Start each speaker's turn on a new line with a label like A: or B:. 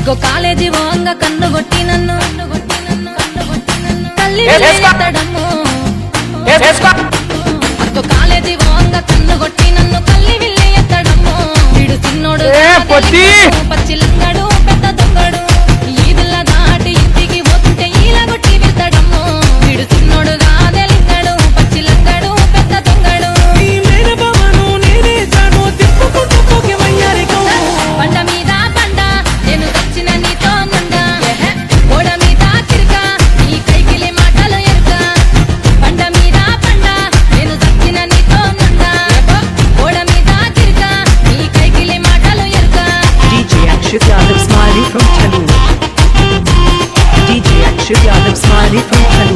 A: ఇగో college ఓంగ కన్ను కొట్టి నన్ను తల్లి ఎత్తడము అగో కాలేజీ ఓంగ కన్ను కొట్టి నన్ను కల్లి విల్లి ఎత్తడము వీడు చిన్నోడు పచ్చిలంగడు పెద్ద దొంగడు ఈదుల దాటి ఇంటికి పోతుంటే ఈల కొట్టి వెళ్తాడము వీడు చిన్నోడు కాదెలింగడు పచ్చిలంగడు పెద్ద దొంగడు బండ మీద బండ నేను తెచ్చిన నీతో నుండా గోడ మీద కిరక నీ కైకిలి మాటలు ఎరుక బండ మీద బండ నేను తెచ్చిన నీతో నుండా గోడ మీద కిరక నీ కైకిలి మాటలు ఎరుక
B: DJ Akshit Yadav Smiley from Talur. DJ Akshit Yadav Smiley from Talur.